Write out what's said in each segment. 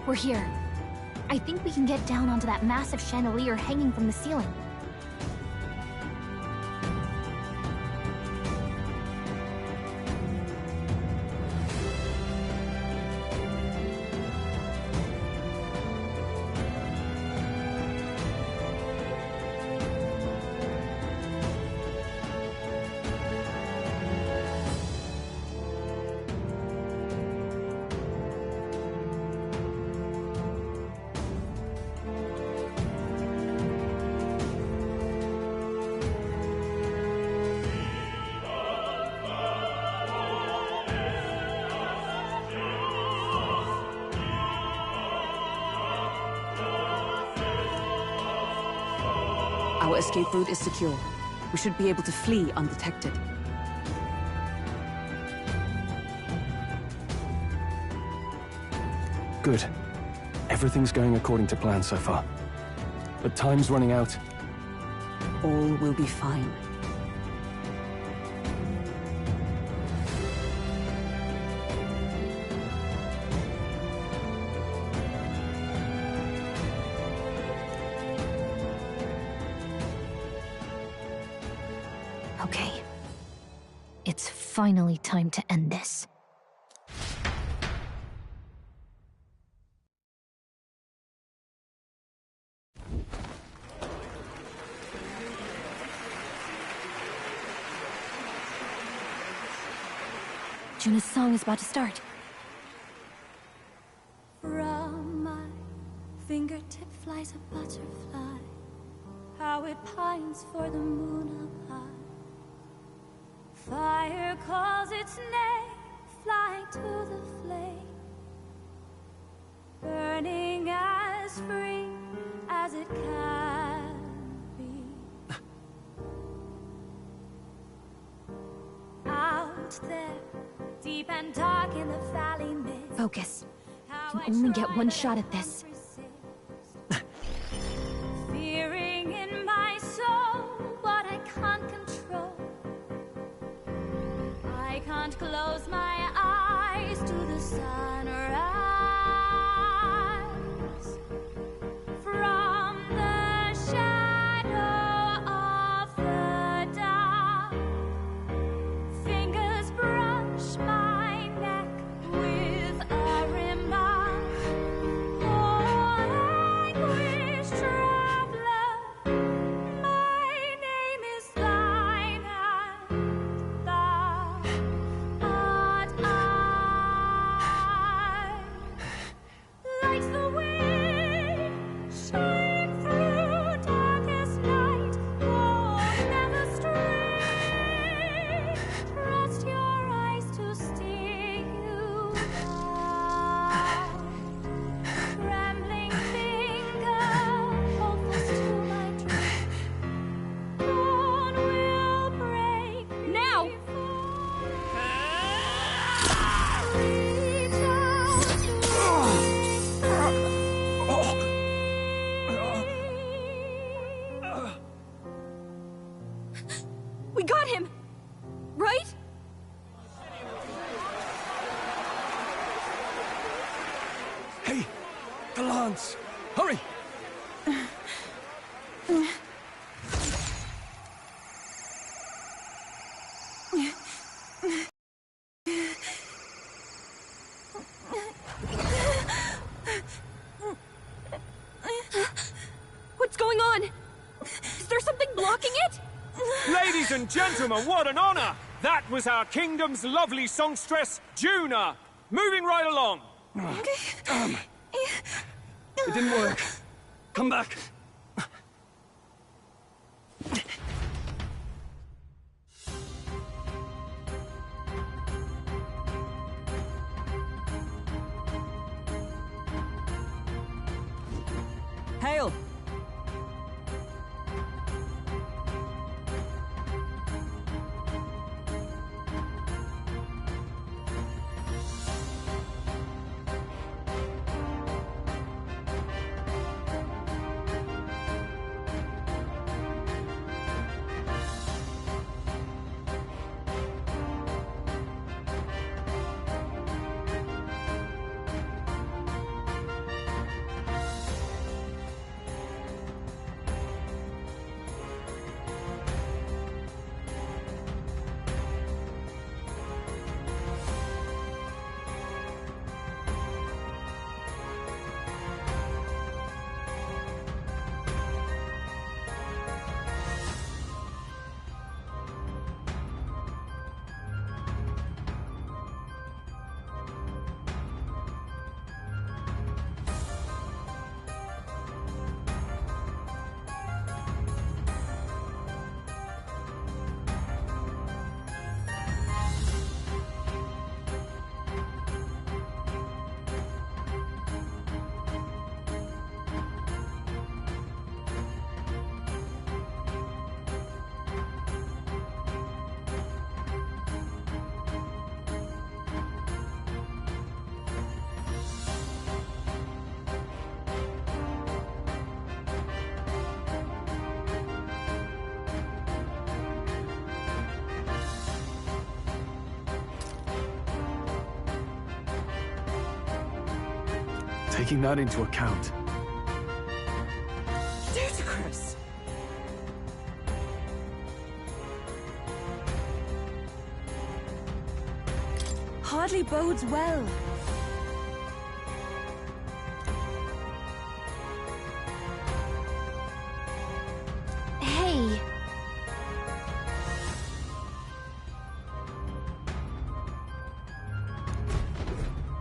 We're here. I think we can get down onto that massive chandelier hanging from the ceiling. Our escape route is secure. We should be able to flee undetected. Good. Everything's going according to plan so far. But time's running out. All will be fine. Okay. It's finally time to end this. Juna's song is about to start. From my fingertip flies a butterfly, how it pines for the moon up high. Fire calls its name, flying to the flame, burning as free as it can be. Out there, deep and dark in the valley mist. Focus. You can only get one shot at this. Fearing in my soul what I can't control. I can't close my eyes to the sunrise. From the shadow of the dark, fingers brush my neck with a remark. Oh, anguish traveler, my name is thine, and thou art I. Like the wind, shine through darkest night. Oh, never stray. Trust your eyes to steer you right. Trembling finger, hopeless to my dream. Dawn will break Now! Reach out We got him! Right? Hey! The lance! Hurry! What's going on? Is there something blocking it? Ladies and gentlemen, what an honor! That was our kingdom's lovely songstress, Juna. Moving right along. It didn't work. Come back. Hail! Taking that into account. Ludicrous! Hardly bodes well. Hey.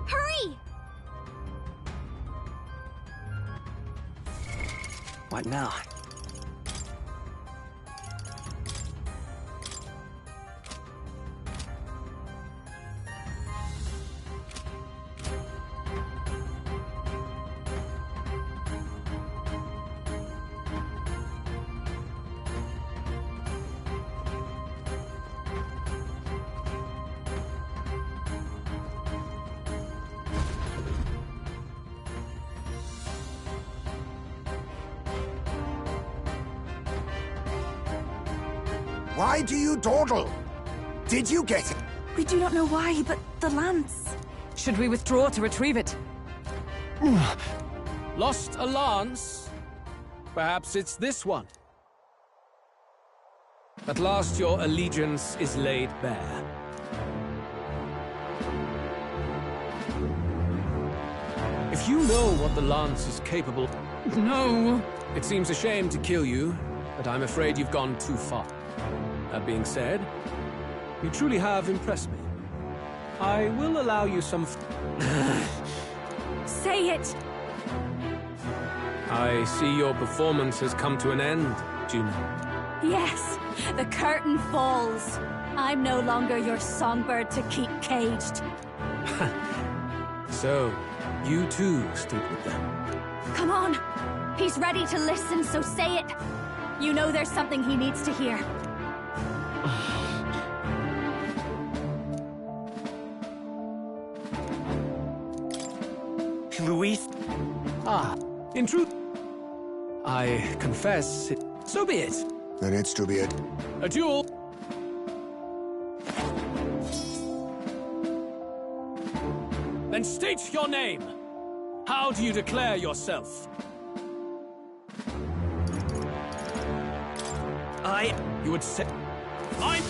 Hurry! What now? Why do you dawdle? Did you get it? We do not know why, but the lance. Should we withdraw to retrieve it? Lost a lance? Perhaps it's this one. At last your allegiance is laid bare. If you know what the lance is capable... No! It seems a shame to kill you, but I'm afraid you've gone too far. That being said, you truly have impressed me. I will allow you some... Say it! I see your performance has come to an end, Juno. Yes, the curtain falls. I'm no longer your songbird to keep caged. So, you too stood with them. Come on. He's ready to listen, so say it. You know there's something he needs to hear. Luis? Ah, in truth, I confess it. So be it. Then it's to be it. A duel. Then state your name. How do you declare yourself? You would say... I'm...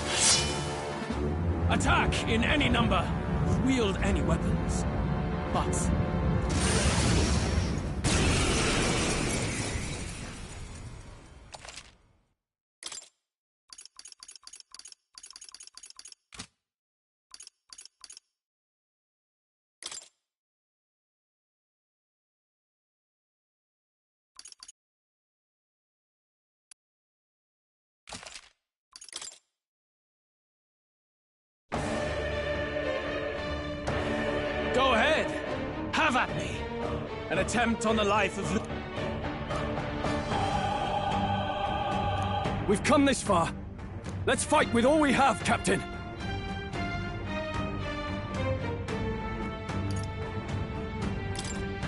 Attack in any number. Wield any weapons. But... Go ahead! Have at me! An attempt on the life of... We've come this far. Let's fight with all we have, Captain.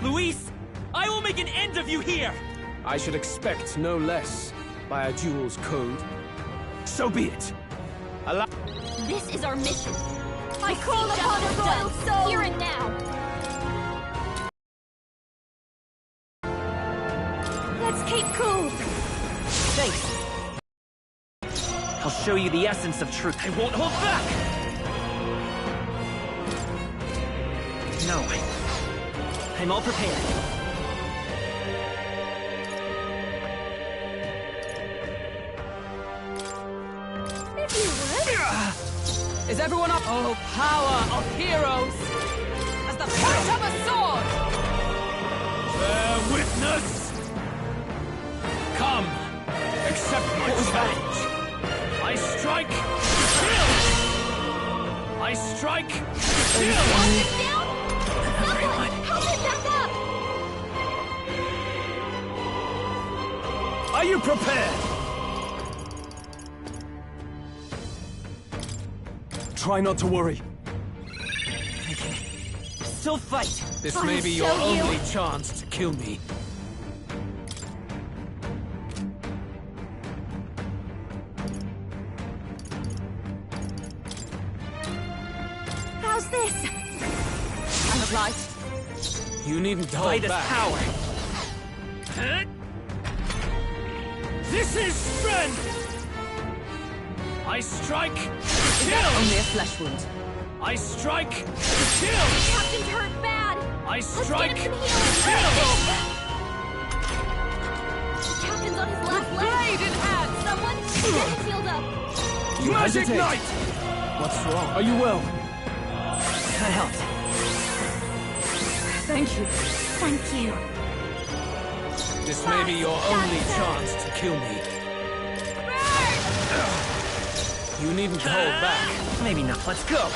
Luis! I will make an end of you here! I should expect no less by a duel's code. So be it. Allow... This is our mission. I call upon a royal soul! Here and now. Let's keep cool. Thanks. I'll show you the essence of truth. I won't hold back! No. I'm all prepared. If you would. Is everyone up? Oh, power of heroes! As the point of a sword! Bear witness! Come, accept my challenge. I strike, still! I strike, still! Down? Someone, help me back up! Are you prepared? Try not to worry. Still fight! This I'll may be your show you. only chance to kill me. How's this? I'm of light. You needn't hold By this back. power. This is strength! I strike, kill! Only a flesh wound. I strike, kill! Captain's hurt bad! I Let's strike, get him some kill! healing! Captain's on his last leg! Blade in hand! Someone, get him healed up! You Magic hesitate. Knight! What's wrong? Are you well? That helped. Thank you. Thank you. This may be your only chance to kill me. You needn't hold back. Maybe not. Let's go.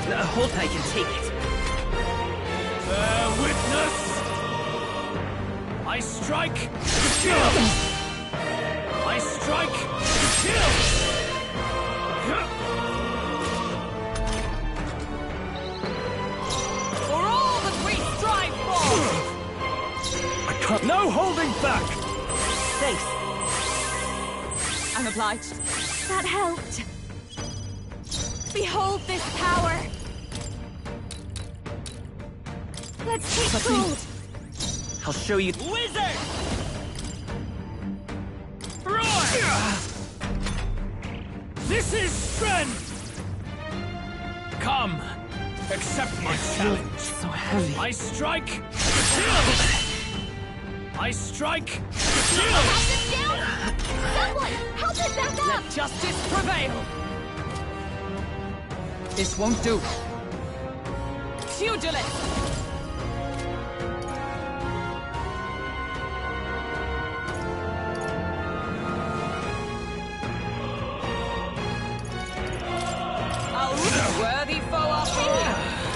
Hold tight and take it. Bear witness! I strike, kill! I strike, kill! For all that we strive for! I can't. No holding back! Thanks. I'm obliged. That helped. Behold this power. Let's take hold. I'll show you. Wizard! Roar! This is strength! Come, accept my challenge. So heavy. I strike, kill! I strike, kill! Captain down! Someone, help it back up! Let justice prevail! This won't do. Pugilist! Worthy foe are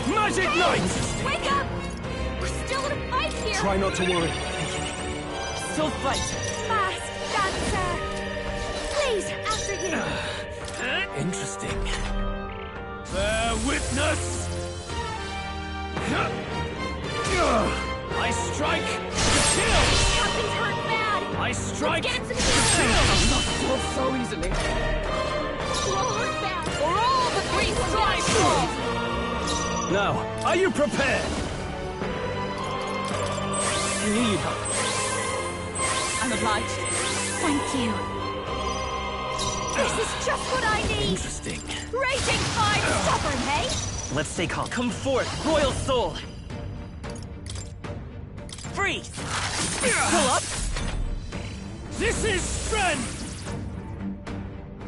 we! Magic Knight! Wake up! We're still in a fight here! Try not to worry. Still fight. Fast, dancer! Please, after you! Interesting. Bear witness! I strike, kill! Captain's hurt bad! I strike, Let's get him some healing! Not fall so easily. We're all hurt bad! For all that we strive for! Now, are you prepared? I knew you'd help. I'm obliged. Thank you. This is just what I need! Interesting. Raging fire! Stubborn, hey? Let's stay calm. Come forth, royal soul. Freeze! Pull up. This is strength!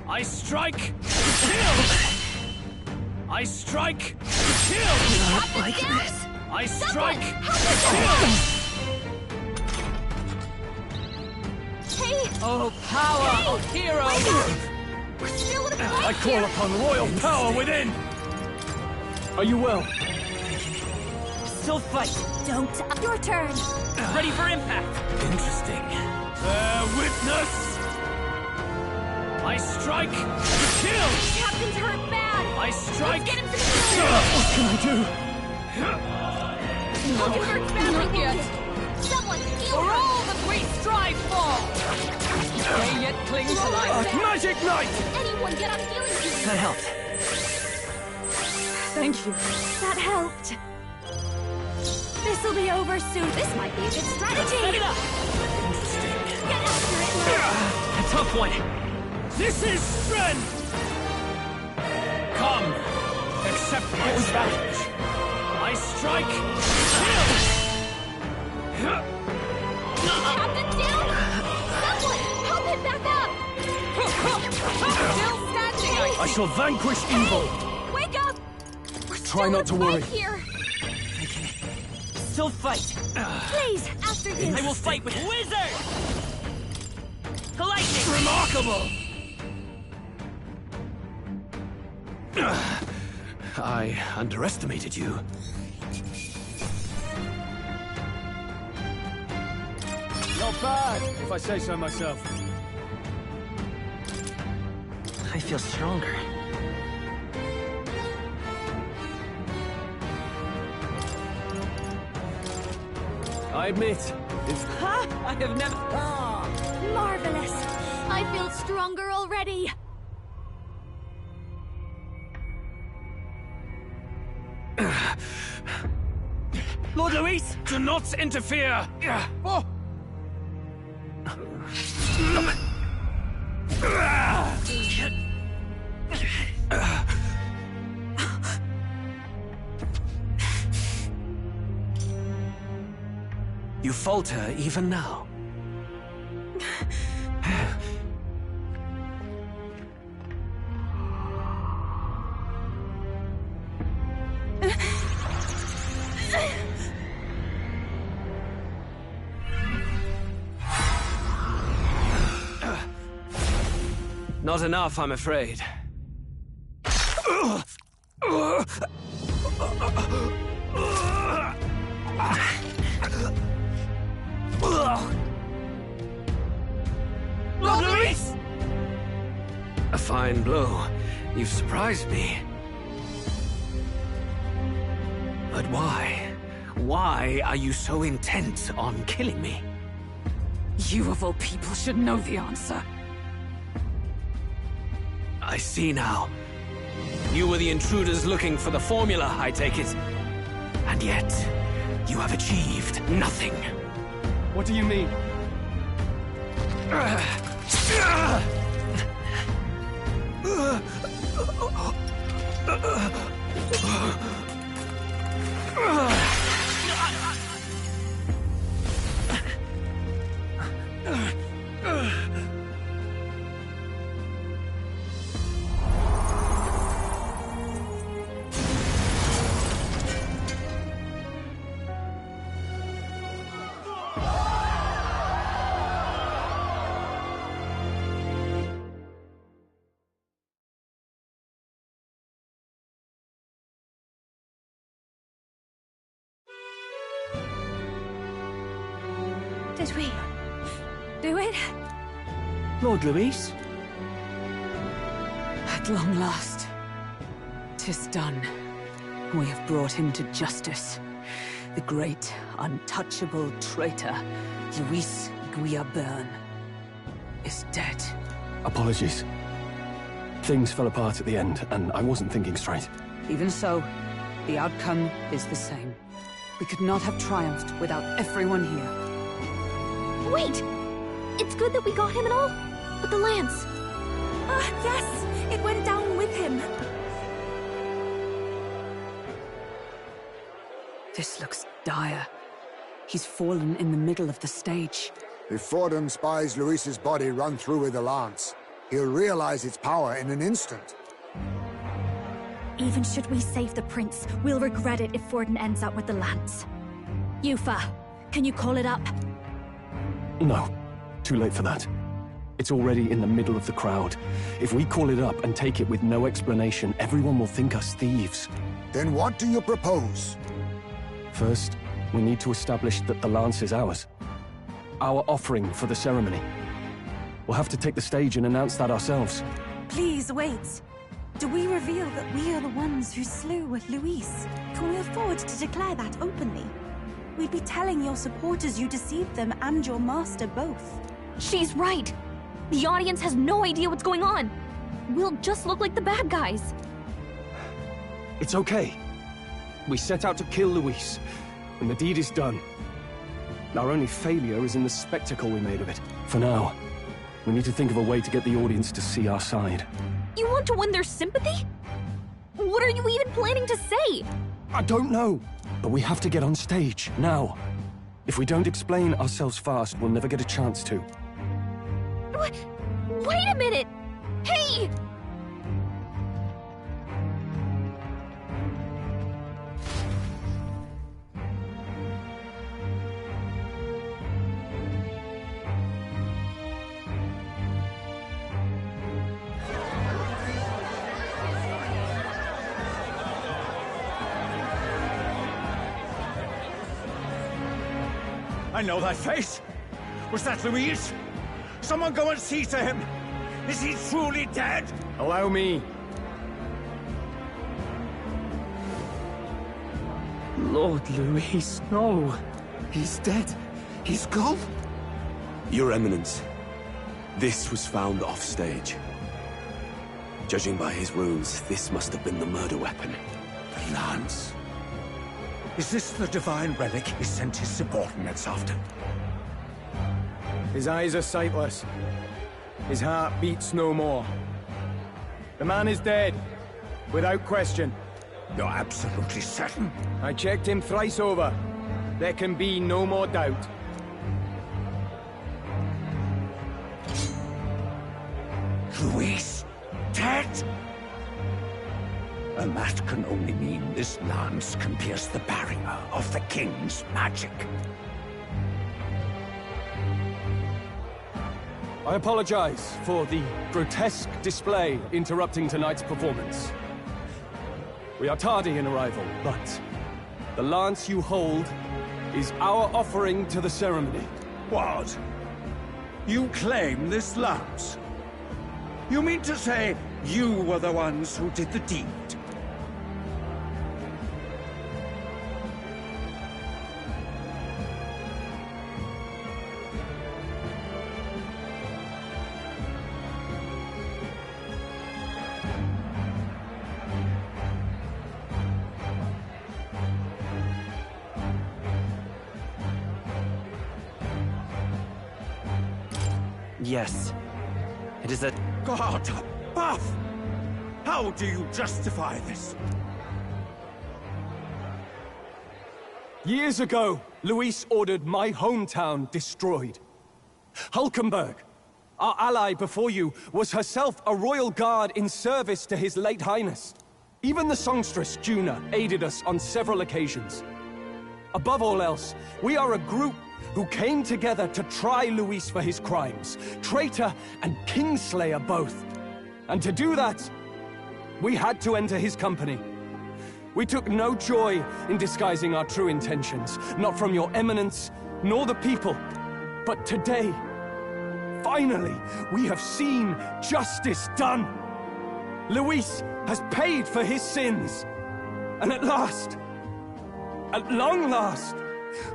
I strike, kill! I strike, kill! Not like this. I strike, Hey! Oh, power of heroes! We're still in a fight I call here! upon royal power within! Are you well? Still fight. Don't... Your turn! Ready for impact. Interesting. Bear witness! I strike, kill! Captain's hurt bad! I strike, Let's get him some healing! What can I do? Captain hurts badly! Not yet. Someone, heal For her! all that we strive for! They yet cling to life. Magic Knight! Anyone get on healing team! That helped. Thank you. That helped. This'll be over soon. This might be a good strategy. Set it up. Get after it. A tough one. this is strength! Come, accept my challenge. I strike, kill! Captain down! Someone, help him back up! Still standing. I shall vanquish evil! Wake up! We're Try still not in to a fight worry. here. Still fight. Please, after you. I will fight with Wizard! Lightning! Remarkable! I underestimated you. Not bad, if I say so myself. I feel stronger. I admit, it's... I have never... Marvelous. I feel stronger already. Lord Luis, do not interfere! Oh. You falter even now. Not enough, I'm afraid. Lord Luis! A fine blow. You've surprised me. But why? Why are you so intent on killing me? You of all people should know the answer. I see now. You were the intruders looking for the formula, I take it. And yet, you have achieved nothing. What do you mean? Did we do it? Lord Luis? At long last, 'tis done. We have brought him to justice. The great, untouchable traitor, Luis Guillabern, is dead. Apologies. Things fell apart at the end, and I wasn't thinking straight. Even so, the outcome is the same. We could not have triumphed without everyone here. Wait! It's good that we got him and all, but the lance... Ah, yes! It went down with him. This looks dire. He's fallen in the middle of the stage. If Fordham spies Luis's body run through with the lance, he'll realize its power in an instant. Even should we save the prince, we'll regret it if Forden ends up with the lance. Yufa, can you call it up? No, too late for that. It's already in the middle of the crowd. If we call it up and take it with no explanation, everyone will think us thieves. Then what do you propose? First, we need to establish that the lance is ours. Our offering for the ceremony. We'll have to take the stage and announce that ourselves. Please, wait. Do we reveal that we are the ones who slew Luis? Can we afford to declare that openly? We'd be telling your supporters you deceived them and your master both. She's right! The audience has no idea what's going on! We'll just look like the bad guys. It's okay. We set out to kill Luis, and the deed is done. Our only failure is in the spectacle we made of it. For now, we need to think of a way to get the audience to see our side. You want to win their sympathy? What are you even planning to say? I don't know, but we have to get on stage, now. If we don't explain ourselves fast, we'll never get a chance to. Wait a minute! Hey! I know that face. Was that Luis? Someone go and see to him. Is he truly dead? Allow me. Lord Luis, no. He's dead. He's gone. Your Eminence, this was found off-stage. Judging by his wounds, this must have been the murder weapon. The lance. Is this the divine relic he sent his subordinates after? His eyes are sightless. His heart beats no more. The man is dead, without question. You're absolutely certain? I checked him thrice over. There can be no more doubt. Luis, dead? And that can only mean this lance can pierce the barrier of the King's magic. I apologize for the grotesque display interrupting tonight's performance. We are tardy in arrival, but the lance you hold is our offering to the ceremony. What? You claim this lance? You mean to say you were the ones who did the deed? Yes. It is a... God above! How do you justify this? Years ago, Luis ordered my hometown destroyed. Hulkenberg, our ally before you, was herself a royal guard in service to his late highness. Even the songstress, Juna, aided us on several occasions. Above all else, we are a group who came together to try Luis for his crimes, traitor and kingslayer both. And to do that, we had to enter his company. We took no joy in disguising our true intentions, not from your eminence, nor the people. But today, finally, we have seen justice done. Luis has paid for his sins. And at last, at long last,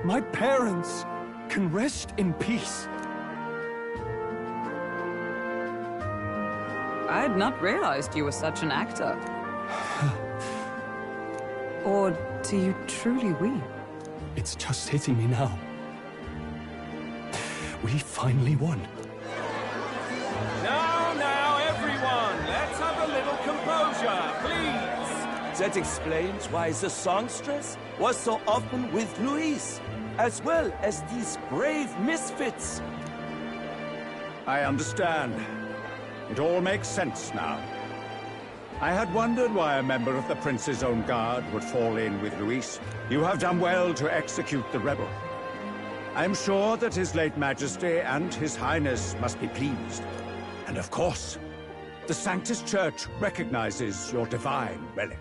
my parents can rest in peace. I had not realized you were such an actor. Or do you truly weep? It's just hitting me now. We finally won. Now, everyone, let's have a little composure, please. That explains why the songstress was so often with Luis, as well as these brave misfits. I understand. It all makes sense now. I had wondered why a member of the Prince's own guard would fall in with Luis. You have done well to execute the rebel. I am sure that His late Majesty and His Highness must be pleased. And of course, the Sanctus Church recognizes your divine relic.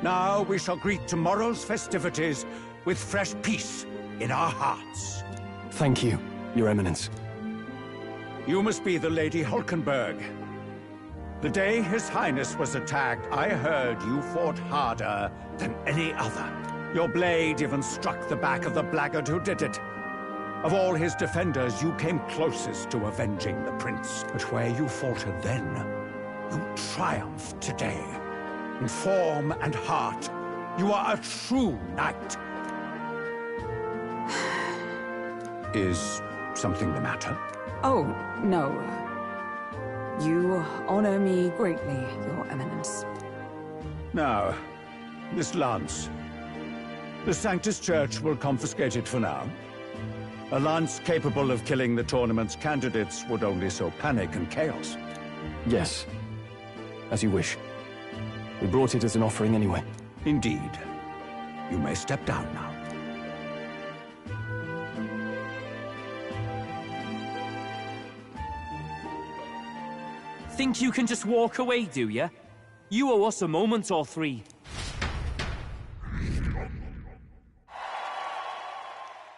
Now we shall greet tomorrow's festivities with fresh peace in our hearts. Thank you, Your Eminence. You must be the Lady Hulkenberg. The day His Highness was attacked, I heard you fought harder than any other. Your blade even struck the back of the blackguard who did it. Of all his defenders, you came closest to avenging the prince. But where you faltered then, you triumphed today. In form and heart, you are a true knight. Is something the matter? Oh, no. You honor me greatly, Your Eminence. Now, this lance. The Sanctus Church will confiscate it for now. A lance capable of killing the tournament's candidates would only sow panic and chaos. Yes, as you wish. We brought it as an offering anyway. Indeed. You may step down now. Think you can just walk away, do ya? You owe us a moment or three.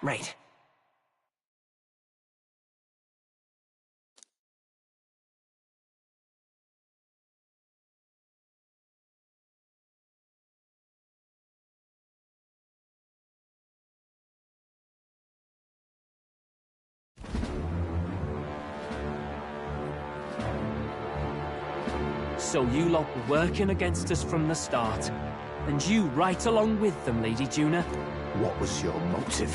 Right. So you lot were working against us from the start. And you right along with them, Lady Juna. What was your motive?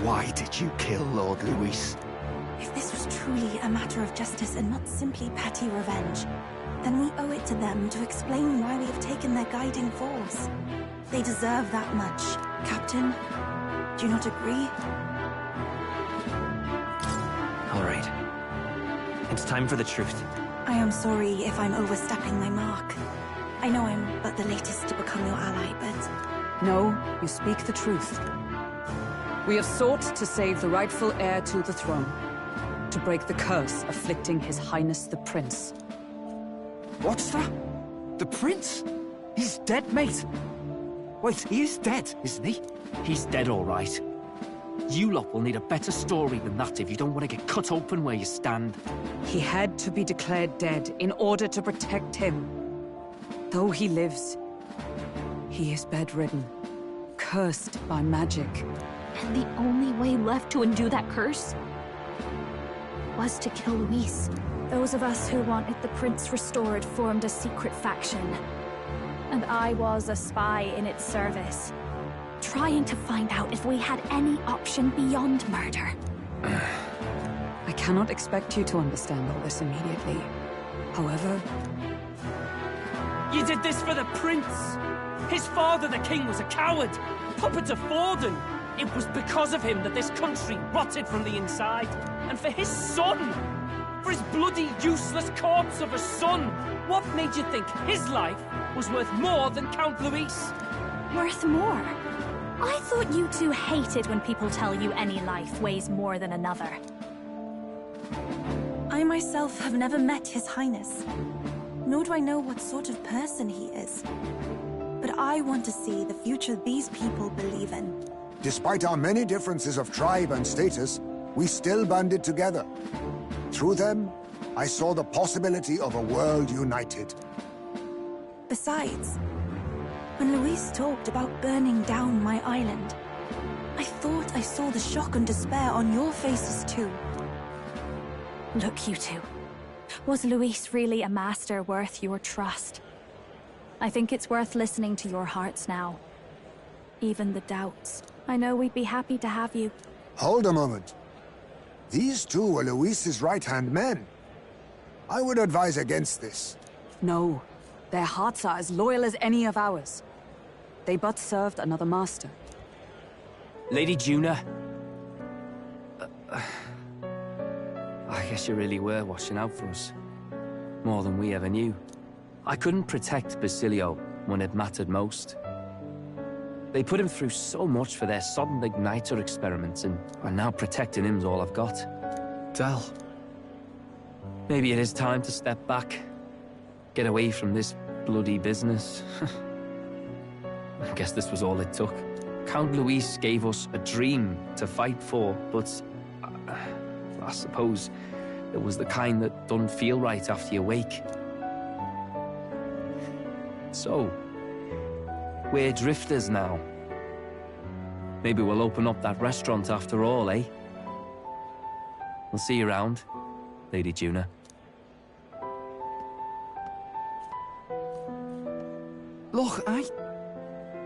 Why did you kill Lord Luis? If this was truly a matter of justice and not simply petty revenge, then we owe it to them to explain why we have taken their guiding force. They deserve that much. Captain, do you not agree? All right. It's time for the truth. I am sorry if I'm overstepping my mark. I know I'm but the latest to become your ally, but... No, you speak the truth. We have sought to save the rightful heir to the throne, to break the curse afflicting His Highness the Prince. What's that? The prince? He's dead, mate. Wait, he is dead, isn't he? He's dead, all right. You lot will need a better story than that if you don't want to get cut open where you stand. He had to be declared dead in order to protect him. Though he lives, he is bedridden, cursed by magic. And the only way left to undo that curse was to kill Luis. Those of us who wanted the prince restored formed a secret faction. And I was a spy in its service, trying to find out if we had any option beyond murder. I cannot expect you to understand all this immediately. However... You did this for the prince! His father, the king, was a coward! Puppet of Forden! It was because of him that this country rotted from the inside. And for his son! For his bloody, useless corpse of a son! What made you think his life was worth more than Count Luis? Worth more? I thought you two hated when people tell you any life weighs more than another. I myself have never met His Highness, nor do I know what sort of person he is. But I want to see the future these people believe in. Despite our many differences of tribe and status, we still banded together. Through them, I saw the possibility of a world united. Besides, when Luis talked about burning down my island, I thought I saw the shock and despair on your faces too. Look, you two. Was Luis really a master worth your trust? I think it's worth listening to your hearts now. Even the doubts. I know we'd be happy to have you. Hold a moment. These two were Luis's right-hand men. I would advise against this. No. Their hearts are as loyal as any of ours. They but served another master. Lady Juna. I guess you really were watching out for us. More than we ever knew. I couldn't protect Basilio when it mattered most. They put him through so much for their sodden igniter experiments, and now protecting him's all I've got. Del. Maybe it is time to step back. Get away from this bloody business. I guess this was all it took. Count Luis gave us a dream to fight for, but I suppose it was the kind that don't feel right after you wake. So, we're drifters now. Maybe we'll open up that restaurant after all, eh? We'll see you around, Lady Juna. Look,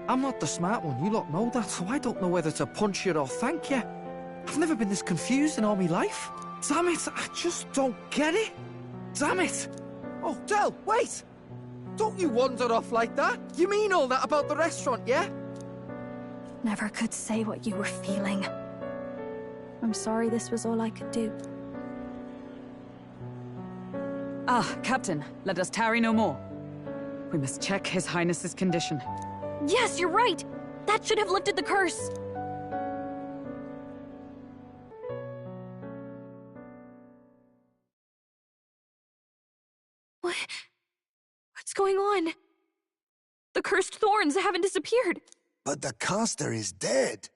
I'm not the smart one, you lot know that, so I don't know whether to punch you or thank you. I've never been this confused in all my life. Damn it, I just don't get it. Damn it. Oh, Del, wait! Don't you wander off like that? You mean all that about the restaurant, yeah? Never could say what you were feeling. I'm sorry this was all I could do. Ah, Captain, let us tarry no more. We must check His Highness's condition. Yes, you're right! That should have lifted the curse! What's going on? The cursed thorns haven't disappeared. But the caster is dead.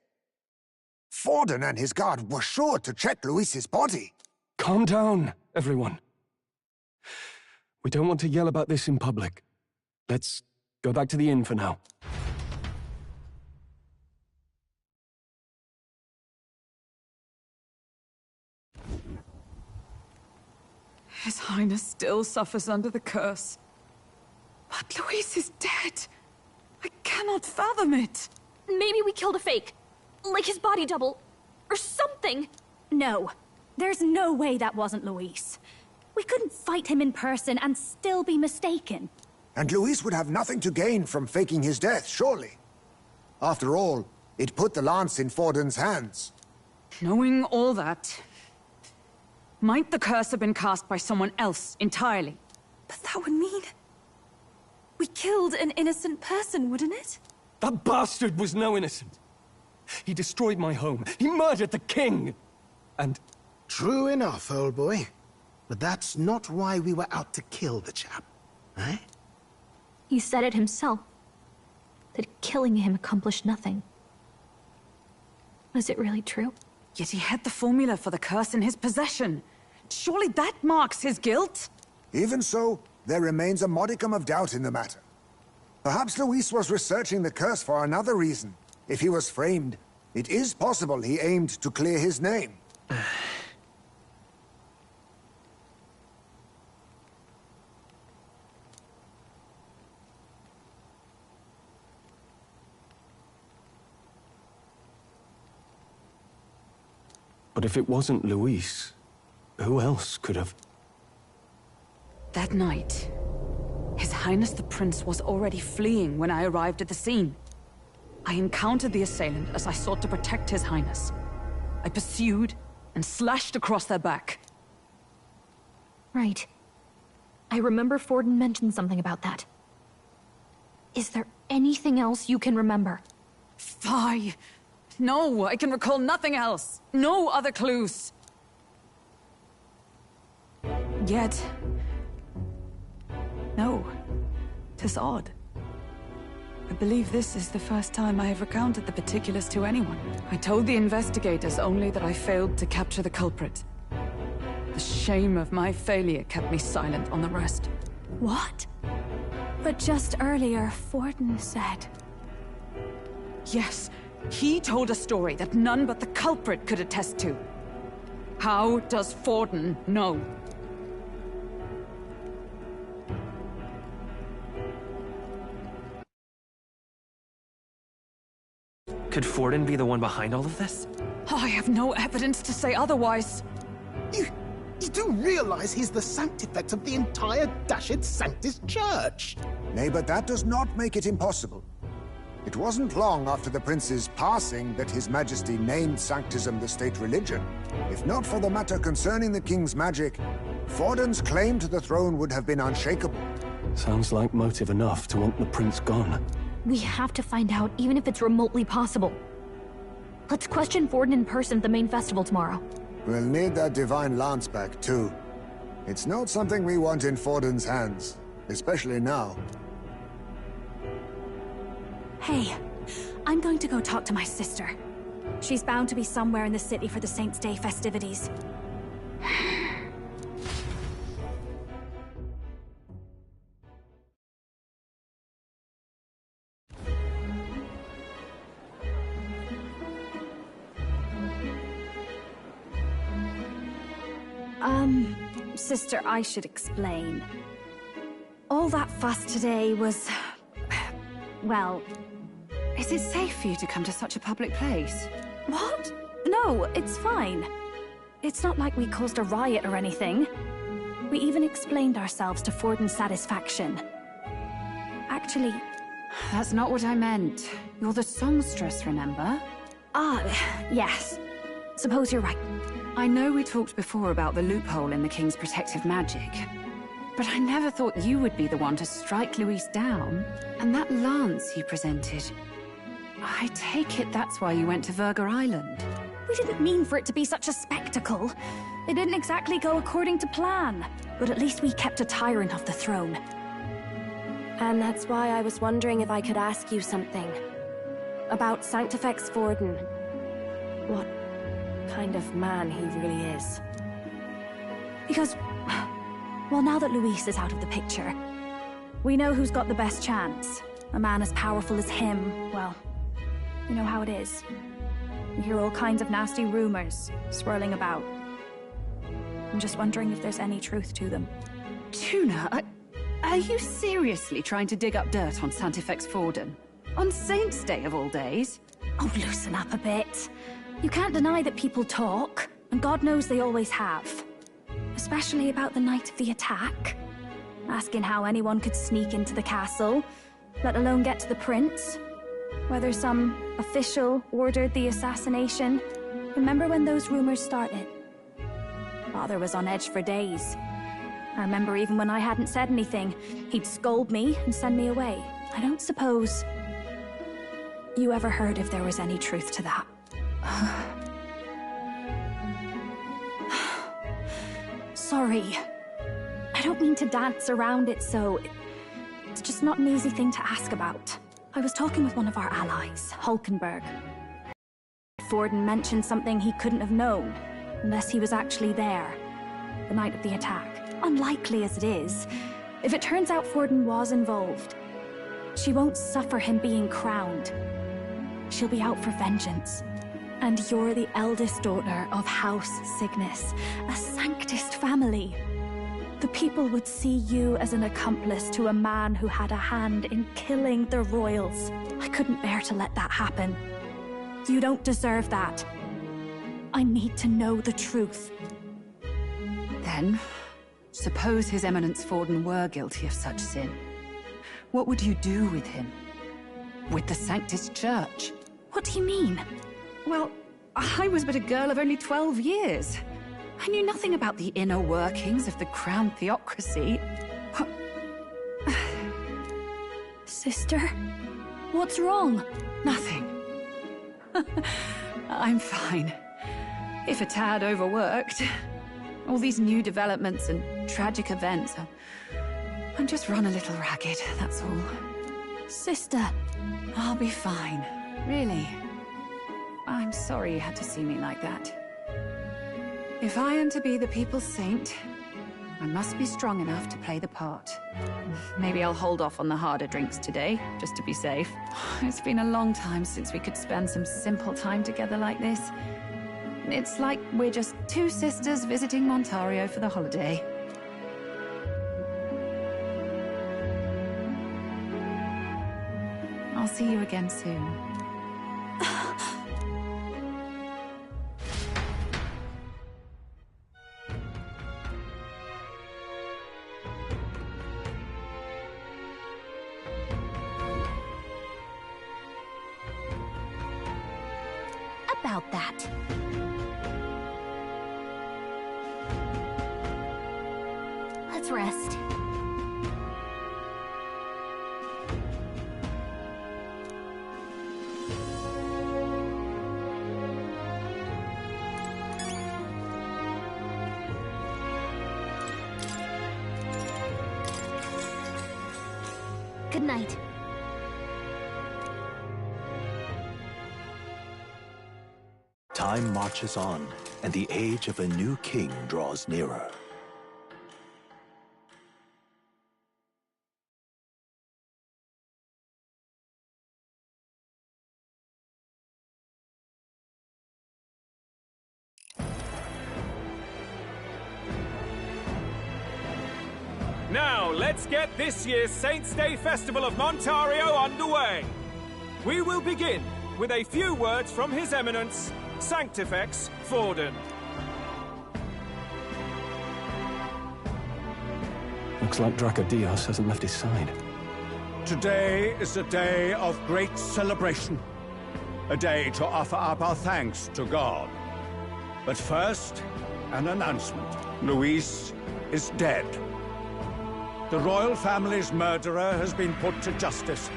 Forden and his guard were sure to check Luis's body. Calm down, everyone. We don't want to yell about this in public. Let's go back to the inn for now. His Highness still suffers under the curse. But Luis is dead. I cannot fathom it. Maybe we killed a fake. Like his body double. Or something. No. There's no way that wasn't Luis. We couldn't fight him in person and still be mistaken. And Luis would have nothing to gain from faking his death, surely. After all, it put the lance in Forden's hands. Knowing all that, might the curse have been cast by someone else entirely? But that would mean... we killed an innocent person, wouldn't it? That bastard was no innocent. He destroyed my home. He murdered the king. And... True enough, old boy. But that's not why we were out to kill the chap, eh? He said it himself. That killing him accomplished nothing. Was it really true? Yet he had the formula for the curse in his possession. Surely that marks his guilt? Even so, there remains a modicum of doubt in the matter. Perhaps Luis was researching the curse for another reason. If he was framed, it is possible he aimed to clear his name. But if it wasn't Luis, who else could have... That night, His Highness the Prince was already fleeing when I arrived at the scene. I encountered the assailant as I sought to protect His Highness. I pursued and slashed across their back. Right. I remember Forden mentioned something about that. Is there anything else you can remember? Fie! No, I can recall nothing else. No other clues. Yet... no. 'Tis odd. I believe this is the first time I have recounted the particulars to anyone. I told the investigators only that I failed to capture the culprit. The shame of my failure kept me silent on the rest. What? But just earlier, Forden said... Yes, he told a story that none but the culprit could attest to. How does Forden know? Could Forden be the one behind all of this? I have no evidence to say otherwise. You do realize he's the sanctifex of the entire Dashed Sanctus Church? Nay, but that does not make it impossible. It wasn't long after the prince's passing that His Majesty named Sanctism the state religion. If not for the matter concerning the king's magic, Forden's claim to the throne would have been unshakable. Sounds like motive enough to want the prince gone. We have to find out, even if it's remotely possible. Let's question Forden in person at the main festival tomorrow. We'll need that divine lance back, too. It's not something we want in Forden's hands, especially now. Hey, I'm going to go talk to my sister. She's bound to be somewhere in the city for the Saints' Day festivities. Sister, I should explain. All that fuss today was... well... Is it safe for you to come to such a public place? What? No, it's fine. It's not like we caused a riot or anything. We even explained ourselves to Forden's satisfaction. Actually... That's not what I meant. You're the songstress, remember? Ah, yes. Suppose you're right. I know we talked before about the loophole in the King's protective magic, but I never thought you would be the one to strike Luis down. And that lance you presented... I take it that's why you went to Verga Island. We didn't mean for it to be such a spectacle. It didn't exactly go according to plan. But at least we kept a tyrant off the throne. And that's why I was wondering if I could ask you something. About Sanctifex Forden. What kind of man he really is. Because, well, now that Luis is out of the picture, we know who's got the best chance. A man as powerful as him, well, you know how it is. You hear all kinds of nasty rumors swirling about. I'm just wondering if there's any truth to them. Tuna, are you seriously trying to dig up dirt on Sanctifex Forden? On Saint's Day of all days? Oh, loosen up a bit. You can't deny that people talk, and God knows they always have. Especially about the night of the attack. Asking how anyone could sneak into the castle, let alone get to the prince. Whether some official ordered the assassination. Remember when those rumors started? Father was on edge for days. I remember even when I hadn't said anything, he'd scold me and send me away. I don't suppose you ever heard if there was any truth to that. Sorry. I don't mean to dance around it, so... It's just not an easy thing to ask about. I was talking with one of our allies, Hulkenberg. Forden mentioned something he couldn't have known, unless he was actually there, the night of the attack. Unlikely as it is, if it turns out Forden was involved, she won't suffer him being crowned. She'll be out for vengeance. And you're the eldest daughter of House Cygnus, a Sanctist family. The people would see you as an accomplice to a man who had a hand in killing the royals. I couldn't bear to let that happen. You don't deserve that. I need to know the truth. Then, suppose His Eminence Forden were guilty of such sin. What would you do with him? With the Sanctist Church? What do you mean? Well, I was but a girl of only 12 years. I knew nothing about the inner workings of the crown theocracy. Sister? What's wrong? Nothing. I'm fine. If a tad overworked. All these new developments and tragic events. I'm just run a little ragged, that's all. Sister. I'll be fine. Really. I'm sorry you had to see me like that. If I am to be the people's saint, I must be strong enough to play the part. Maybe I'll hold off on the harder drinks today, just to be safe. It's been a long time since we could spend some simple time together like this. It's like we're just two sisters visiting Montario for the holiday. I'll see you again soon. About that. Let's rest. Good night. Time marches on, and the age of a new king draws nearer. Now, let's get this year's Saints' Day Festival of Montario underway. We will begin with a few words from His Eminence, Sanctifex Forden. Looks like Dracodios hasn't left his side. Today is a day of great celebration. A day to offer up our thanks to God. But first, an announcement. Luis is dead. The royal family's murderer has been put to justice.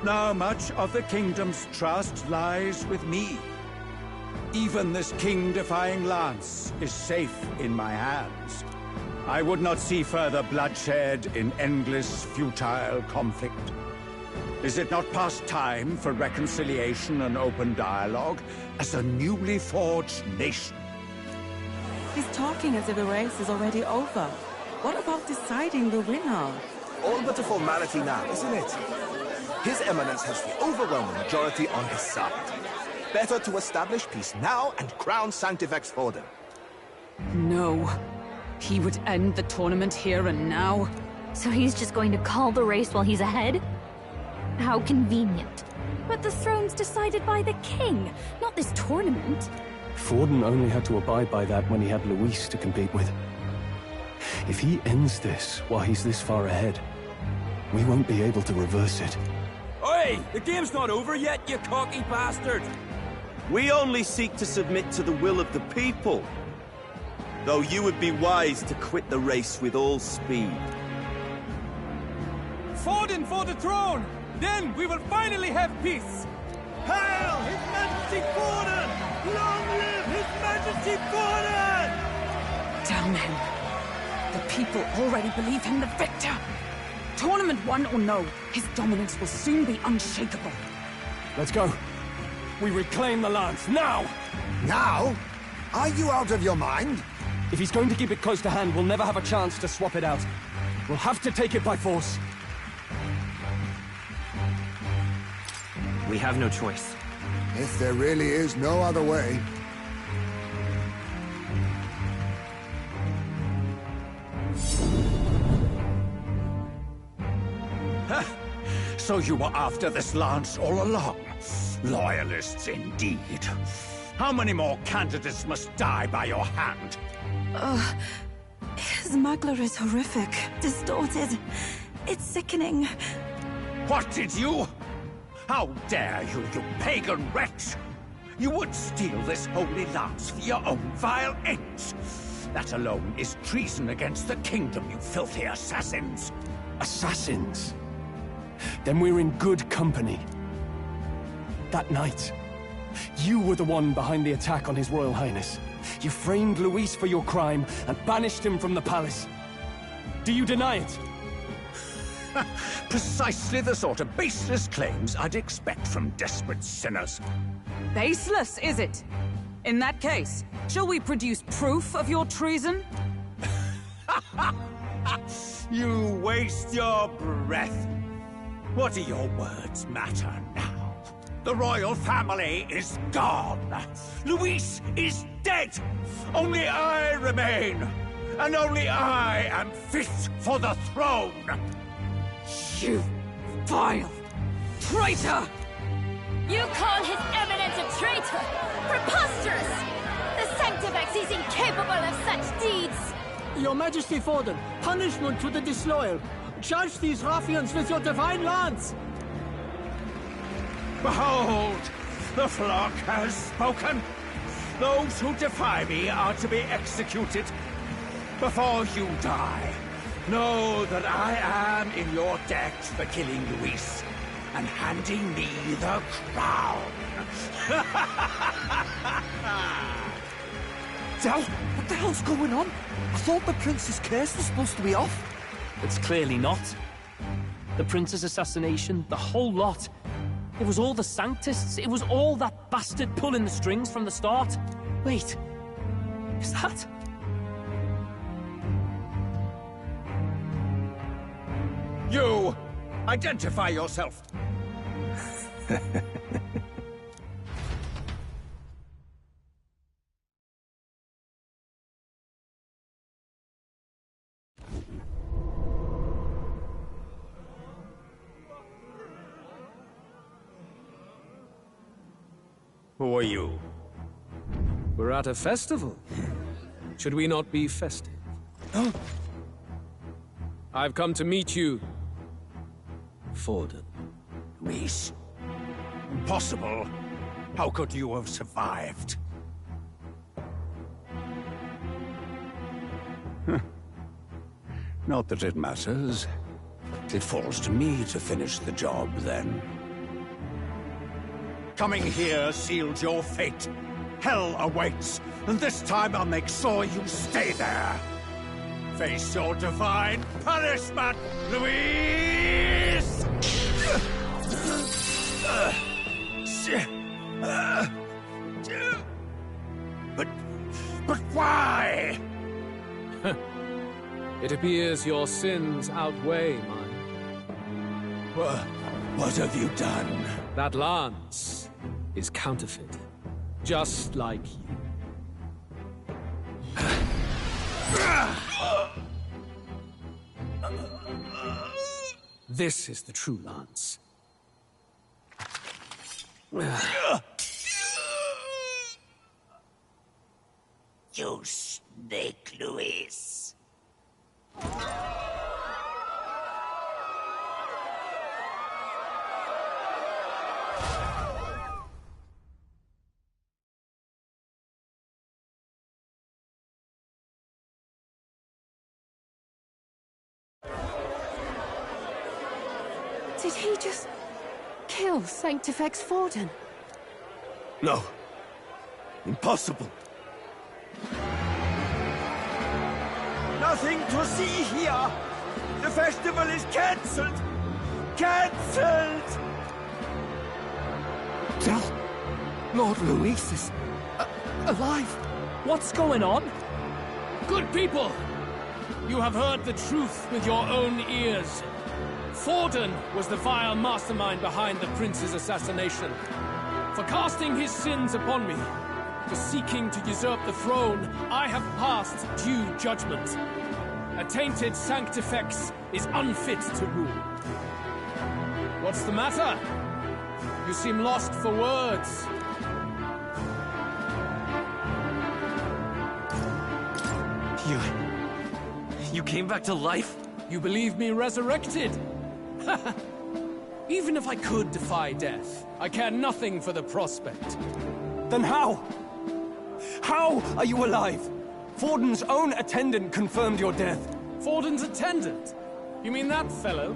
Now much of the kingdom's trust lies with me. Even this king-defying lance is safe in my hands. I would not see further bloodshed in endless, futile conflict. Is it not past time for reconciliation and open dialogue as a newly forged nation? He's talking as if the race is already over. What about deciding the winner? All but a formality now, isn't it? His Eminence has the overwhelming majority on his side. Better to establish peace now and crown Sanctifex Forden. No. He would end the tournament here and now. So he's just going to call the race while he's ahead? How convenient. But the throne's decided by the king, not this tournament. Forden only had to abide by that when he had Luis to compete with. If he ends this while he's this far ahead, we won't be able to reverse it. Oi! The game's not over yet, you cocky bastard! We only seek to submit to the will of the people. Though you would be wise to quit the race with all speed. Forden for the throne! Then we will finally have peace! Hail His Majesty Forden! Long live His Majesty Forden! Damn him. The people already believe him the victor. Tournament won or no, his dominance will soon be unshakable. Let's go. We reclaim the lance, now! Now? Are you out of your mind? If he's going to keep it close to hand, we'll never have a chance to swap it out. We'll have to take it by force. We have no choice. If there really is no other way. So you were after this lance all along? Loyalists indeed. How many more candidates must die by your hand? His muggler is horrific, distorted. It's sickening. What did you? How dare you, you pagan wretch! You would steal this holy lance for your own vile ends. That alone is treason against the kingdom, you filthy assassins. Assassins? Then we're in good company. That night, you were the one behind the attack on His Royal Highness. You framed Luis for your crime and banished him from the palace. Do you deny it? Precisely the sort of baseless claims I'd expect from desperate sinners. Baseless, is it? In that case, shall we produce proof of your treason? You waste your breath. What do your words matter now? The royal family is gone. Luis is dead. Only I remain. And only I am fit for the throne. You vile traitor! You call His Eminence a traitor? Preposterous! The Sanctifex is incapable of such deeds! Your Majesty Forden, punishment to the disloyal. Judge these ruffians with your divine lance! Behold, the flock has spoken. Those who defy me are to be executed. Before you die, know that I am in your debt for killing Luis and handing me the crown. Del, what the hell's going on? I thought the prince's curse was supposed to be off. It's clearly not. The prince's assassination, the whole lot. It was all the Sanctists. It was all that bastard pulling the strings from the start. Wait, is that... You! Identify yourself! Who are you? We're at a festival. Should we not be festive? I've come to meet you, Forden. Luis? Impossible. How could you have survived? Not that it matters. It falls to me to finish the job, then. Coming here sealed your fate. Hell awaits, and this time I'll make sure you stay there. Face your divine punishment, Luis! But why? It appears your sins outweigh mine. What have you done? That lance is counterfeit, just like you. This is the true lance. You snake, Luis. Did he just kill Sanctifex Forden? No. Impossible. Nothing to see here. The festival is cancelled. Cancelled! Lord Luis is alive. What's going on? Good people! You have heard the truth with your own ears. Forden was the vile mastermind behind the prince's assassination. For casting his sins upon me, for seeking to usurp the throne, I have passed due judgment. A tainted Sanctifex is unfit to rule. What's the matter? You seem lost for words. You came back to life? You believe me resurrected? Even if I could defy death, I care nothing for the prospect. Then how? How are you alive? Forden's own attendant confirmed your death. Forden's attendant? You mean that fellow?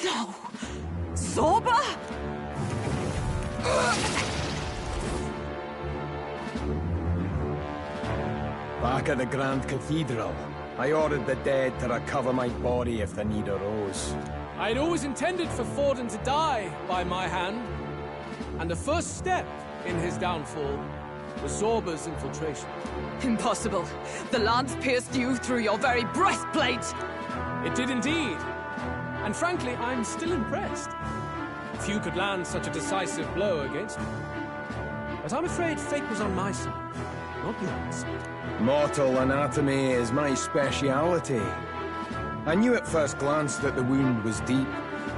No! Zorba? Back at the Grand Cathedral, I ordered the dead to recover my body if the need arose. I'd always intended for Forden to die by my hand. And the first step in his downfall was Zorba's infiltration. Impossible. The lance pierced you through your very breastplate! It did indeed. And frankly, I'm still impressed. Few could land such a decisive blow against me. But I'm afraid fate was on my side, not yours. Mortal anatomy is my speciality. I knew at first glance that the wound was deep,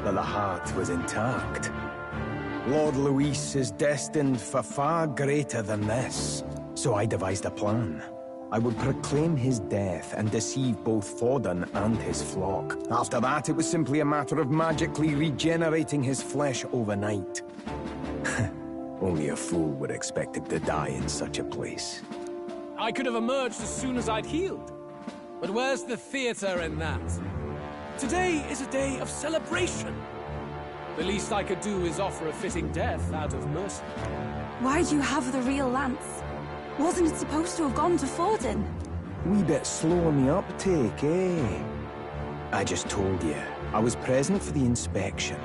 but the heart was intact. Lord Luis is destined for far greater than this, so I devised a plan. I would proclaim his death and deceive both Forden and his flock. After that, it was simply a matter of magically regenerating his flesh overnight. Only a fool would expect him to die in such a place. I could have emerged as soon as I'd healed. But where's the theater in that? Today is a day of celebration. The least I could do is offer a fitting death out of mercy. Why do you have the real lance? Wasn't it supposed to have gone to Forden? Wee bit slow on the uptake, eh? I just told you, I was present for the inspection.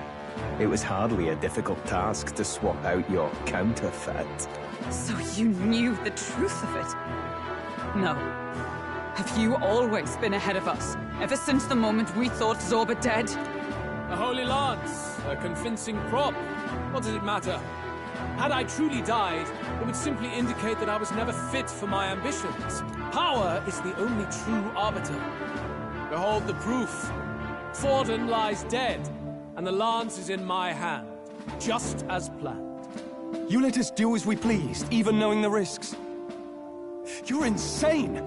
It was hardly a difficult task to swap out your counterfeit. So you knew the truth of it? No. Have you always been ahead of us? Ever since the moment we thought Zorba dead? A holy lance, a convincing prop. What does it matter? Had I truly died, it would simply indicate that I was never fit for my ambitions. Power is the only true arbiter. Behold the proof. Forden lies dead, and the lance is in my hand, just as planned. You let us do as we pleased, even knowing the risks. You're insane!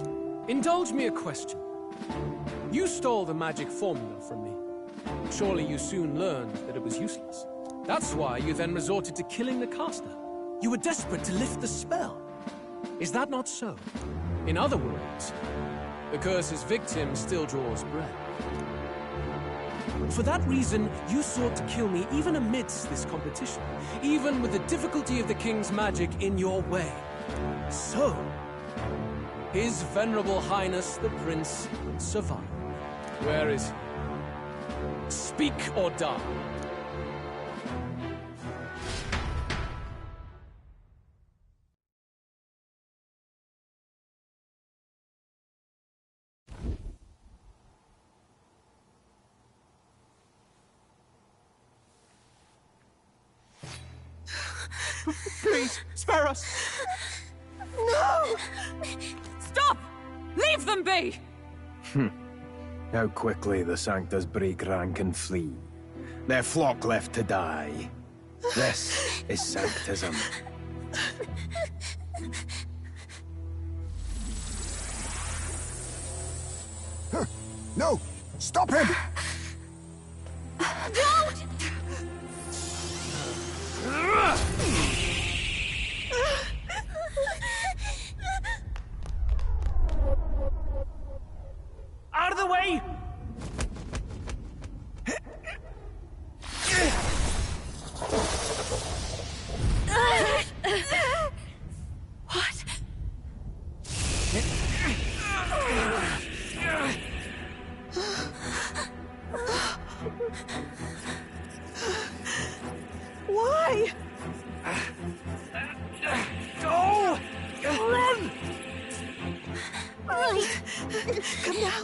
Indulge me a question. You stole the magic formula from me. Surely you soon learned that it was useless. That's why you then resorted to killing the caster. You were desperate to lift the spell. Is that not so? In other words, the curse's victim still draws breath. For that reason, you sought to kill me even amidst this competition, even with the difficulty of the king's magic in your way. So, His Venerable Highness the Prince survived. Where is he? Speak or die. Please, spare us! No! Stop! Leave them be! How quickly the Sanctus break rank and flee. Their flock left to die. This is sanctism. No! Stop him! Don't! Out of the way! What? Why? Go! Run! Come now.